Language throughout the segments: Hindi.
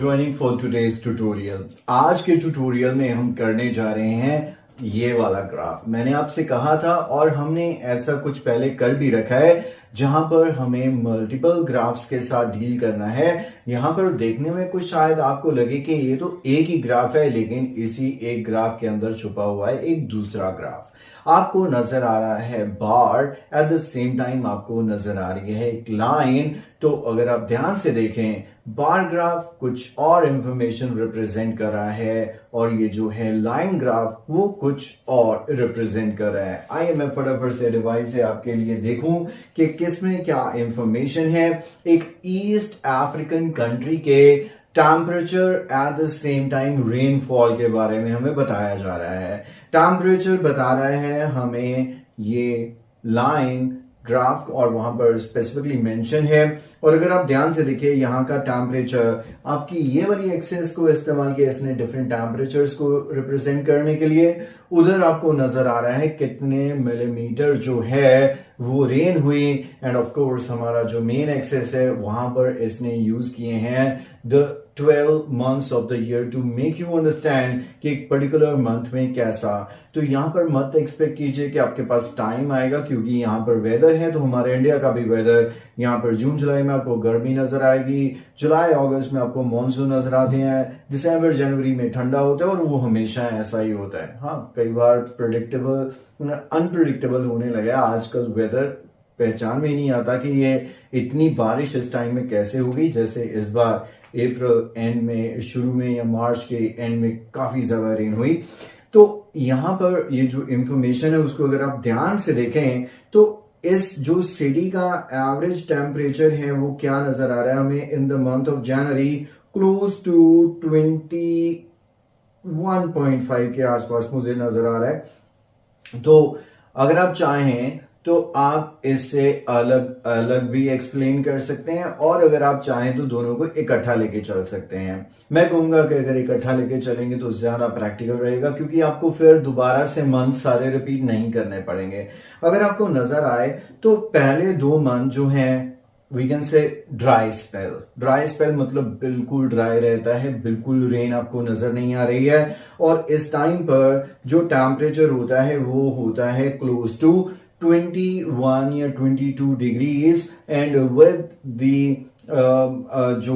joining for today's tutorial. आज के ट्यूटोरियल में हम करने जा रहे हैं ये वाला ग्राफ। मैंने आपसे कहा था और हमने ऐसा कुछ पहले कर भी रखा है जहां पर हमें मल्टीपल ग्राफ्स के साथ डील करना है। यहां पर देखने में कुछ शायद आपको लगे कि ये तो एक ही ग्राफ है, लेकिन इसी एक ग्राफ के अंदर छुपा हुआ है एक दूसरा ग्राफ। आपको नजर आ रहा है बार, एट द सेम टाइम आपको नजर आ रही है एक लाइन। तो अगर आप ध्यान से देखें, बार ग्राफ कुछ और इंफॉर्मेशन रिप्रेजेंट कर रहा है और ये जो है लाइन ग्राफ वो कुछ और रिप्रेजेंट कर रहा है। आइए मैं फटाफट से डिवाइस से आपके लिए देखूं कि किसमें क्या इंफॉर्मेशन है। एक ईस्ट अफ्रीकन कंट्री के temperature at the same time rainfall के बारे में हमें बताया जा रहा है। टेम्परेचर बता रहा है हमें ये लाइन ग्राफ और वहां पर स्पेसिफिकली मेंशन है। और अगर आप ध्यान से देखिए यहाँ का टेम्परेचर, आपकी ये वाली एक्सेस को इस्तेमाल किया इसने डिफरेंट टेम्परेचर्स को रिप्रेजेंट करने के लिए। उधर आपको नजर आ रहा है कितने मिलीमीटर जो है वो रेन हुई। एंड ऑफ कोर्स हमारा जो मेन एक्सेस है वहां पर इसने यूज किए हैं the 12 months of the year to make you understand कि एक पर्टिकुलर मंथ में कैसा। तो यहाँ पर मत एक्सपेक्ट कीजिए कि आपके पास टाइम आएगा, क्योंकि यहाँ पर वेदर है तो हमारे इंडिया का भी वेदर। यहाँ पर जून जुलाई में आपको गर्मी नजर आएगी, जुलाई अगस्त में आपको मानसून नजर आते हैं, दिसंबर जनवरी में ठंडा होता है और वो हमेशा ऐसा ही होता है। हाँ, कई बार प्रेडिक्टेबल अनप्रिडिक्टेबल होने लगा आजकल वेदर, पहचान में ही नहीं आता कि ये इतनी बारिश इस टाइम में कैसे होगी। जैसे इस बार अप्रैल एंड में, शुरू में या मार्च के एंड में काफी ज्यादा रेन हुई। तो यहाँ पर ये जो इंफॉर्मेशन है उसको अगर आप ध्यान से देखें तो इस जो सिटी का एवरेज टेम्परेचर है वो क्या नजर आ रहा है हमें in the month of January, close to 21.5 के आसपास मुझे नजर आ रहा है। तो अगर आप चाहें तो आप इससे अलग अलग भी एक्सप्लेन कर सकते हैं, और अगर आप चाहें तो दोनों को इकट्ठा लेके चल सकते हैं। मैं कहूंगा कि अगर इकट्ठा लेके चलेंगे तो ज्यादा प्रैक्टिकल रहेगा, क्योंकि आपको फिर दोबारा से मंथ सारे रिपीट नहीं करने पड़ेंगे। अगर आपको नजर आए तो पहले 2 मंथ जो हैं we can say dry spell. Dry spell मतलब बिल्कुल ड्राई रहता है, बिल्कुल रेन आपको नजर नहीं आ रही है। और इस टाइम पर जो टेम्परेचर होता है वो होता है क्लोज टू 21 या 22 डिग्रीज। एंड विद दी जो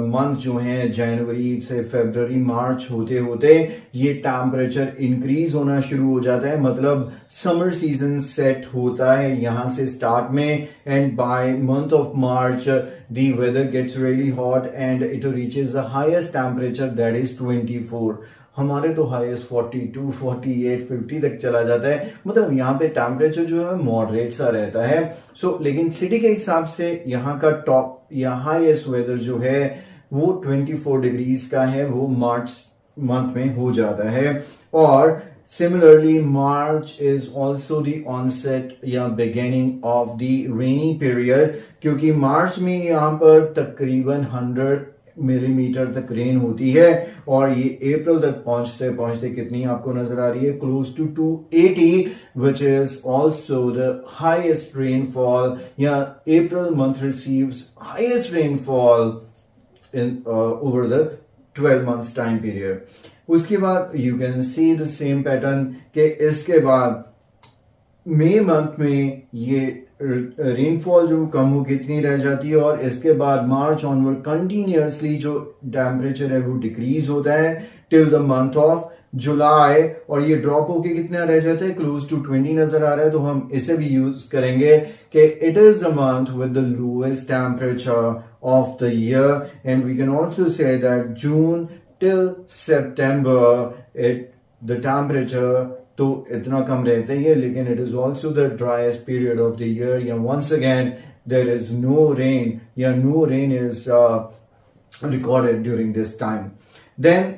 मंथ जो है जनवरी से फरवरी मार्च होते होते ये टेम्परेचर इंक्रीज होना शुरू हो जाता है, मतलब समर सीजन सेट होता है यहां से स्टार्ट में। And by month of March the weather gets really hot and it reaches the highest temperature that is 24। हमारे तो हाईएस्ट 42, 48, 50 तक चला जाता है। मतलब यहाँ पे टेम्परेचर जो है मॉडरेट सा रहता है। लेकिन सिटी के हिसाब से यहाँ का टॉप या हाईएस्ट वेदर जो है वो 24 डिग्रीज का है, वो मार्च मंथ में हो जाता है। और similarly March is also the onset या beginning of the rainy period, क्योंकि मार्च में यहाँ पर तकरीबन 100 मिलीमीटर तक रेन होती है। और ये अप्रैल तक पहुंचते पहुंचते कितनी आपको नजर आ रही है, close to 280, which is also the highest rainfall, या April month receives highest rainfall in over the 12 months time period. उसके बाद you can see the same pattern के इसके बाद मई मंथ में ये रेनफॉल जो कम हो कितनी रह जाती है, और इसके बाद मार्च ऑनवर्ड कंटिन्यूअसली जो टेम्परेचर है वो डिक्रीज होता है टिल द मंथ ऑफ जुलाई। और ये ड्रॉप होके कितना रह जाता है, क्लोज टू 20 नजर आ रहा है। तो हम इसे भी यूज करेंगे कि it is the month with the lowest temperature of the year. And we can also say that June till September the temperature तो इतना कम रहता ही है, लेकिन it is also the driest period of the year. या once again there is no rain या no rain is recorded during this time. Then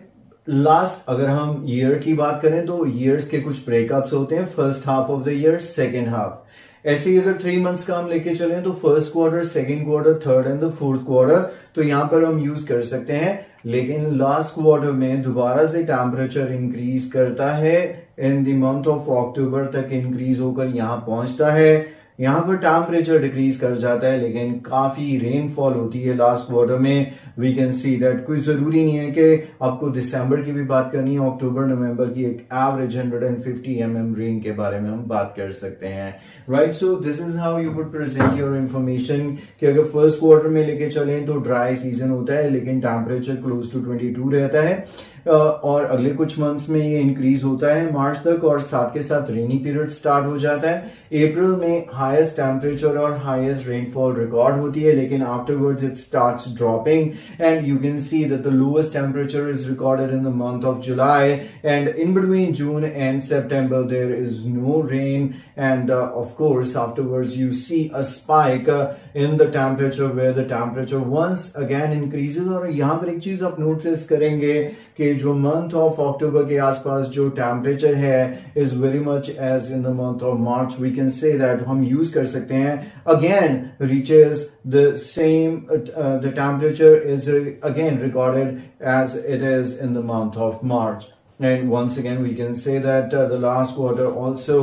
last अगर हम ईयर की बात करें तो ईयर्स के कुछ ब्रेकअप्स होते हैं, first half of the year, second half. ऐसे ही अगर 3 मंथ्स का हम लेके चलें तो first quarter, second quarter, third and the fourth quarter, तो यहां पर हम यूज कर सकते हैं। लेकिन लास्ट क्वार्टर में दोबारा से टेम्परेचर इंक्रीज करता है, इन द मंथ ऑफ अक्टूबर तक इंक्रीज होकर यहां पहुंचता है। यहाँ पर टेम्परेचर डिक्रीज कर जाता है, लेकिन काफी रेनफॉल होती है लास्ट क्वार्टर में। वी कैन सी दैट कोई जरूरी नहीं है कि आपको दिसंबर की भी बात करनी है, अक्टूबर नवंबर की एक एवरेज 150 mm रेन के बारे में हम बात कर सकते हैं, right. So this is how you would present your information कि अगर फर्स्ट क्वार्टर में लेके चलें तो ड्राई सीजन होता है, लेकिन टेम्परेचर क्लोज टू 22 रहता है, और अगले कुछ मंथ्स में ये इंक्रीज होता है मार्च तक, और साथ के साथ रेनी पीरियड स्टार्ट हो जाता है। अप्रैल में हाईएस्ट टेम्परेचर और हाईएस्ट रेनफॉल रिकॉर्ड होती है, लेकिन afterwards it starts dropping and you can see that the lowest temperature is recorded in the month of July, and in between June and September there is no rain, and of course afterwards you see a spike in the temperature where the temperature once again increases। और यहाँ पर एक चीज आप नोटिस करेंगे कि जो मंथ ऑफ अक्टूबर के आसपास जो टेम्परेचर है is very much as in the month of March. We can say that हम यूज कर सकते हैं again reaches the same, the temperature is again recorded as it is in the month of March। And once again, we can say that the last quarter also,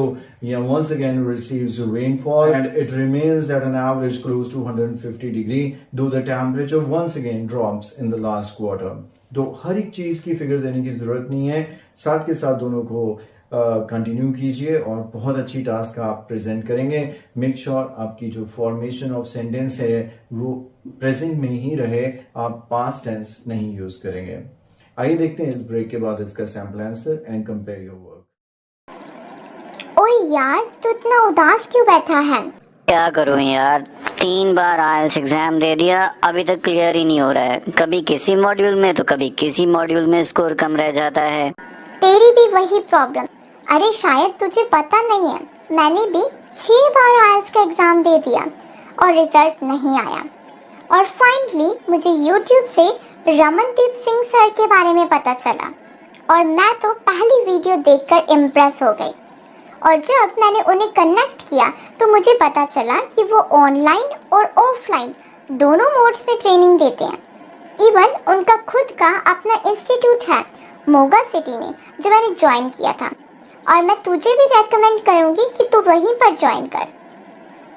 once again receives rainfall, and it remains at an average close to 150 degree, though the temperature once again drops in the last quarter। तो हर एक चीज की फिगर देने की जरूरत नहीं है, साथ के साथ दोनों को कंटिन्यू कीजिए और बहुत अच्छी टास्क आप प्रेजेंट करेंगे। मेक श्योर आपकी जो फॉर्मेशन ऑफ सेंटेंस है वो प्रेजेंट में ही रहे, आप पास्ट टेंस नहीं यूज करेंगे। आइए देखते हैं इस ब्रेक के बाद इसका sample answer and compare your work. ओए यार, तू इतना उदास क्यों बैठा है? क्या करूं यार, 3 बार आइल्स एग्जाम दे दिया, अभी तक क्लियर ही नहीं हो रहा है। कभी किसी मॉड्यूल में तो कभी किसी मॉड्यूल में स्कोर कम रह जाता है। तेरी भी वही प्रॉब्लम। अरे शायद तुझे पता नहीं है, मैंने भी 6 बार आइल्स का एग्जाम दे दिया और रिजल्ट नहीं आया। और फाइनली मुझे YouTube से रमनदीप सिंह सर के बारे में पता चला और मैं तो पहली वीडियो देखकर इम्प्रेस हो गई। और जब मैंने उन्हें कनेक्ट किया तो मुझे पता चला कि वो ऑनलाइन और ऑफलाइन दोनों मोड्स में ट्रेनिंग देते हैं। इवन उनका खुद का अपना इंस्टीट्यूट है मोगा सिटी में, जो मैंने ज्वाइन किया था, और मैं तुझे भी रेकमेंड करूँगी कि तू वहीं पर ज्वाइन कर।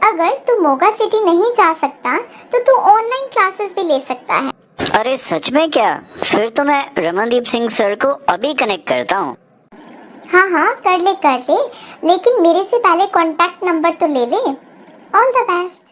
अगर तू मोगा सिटी नहीं जा सकता तो तू ऑनलाइन क्लासेस भी ले सकता है। अरे सच में क्या? फिर तो मैं रमनदीप सिंह सर को अभी कनेक्ट करता हूँ। हाँ कर ले, लेकिन मेरे से पहले कॉन्टैक्ट नंबर तो ले ले। All the best.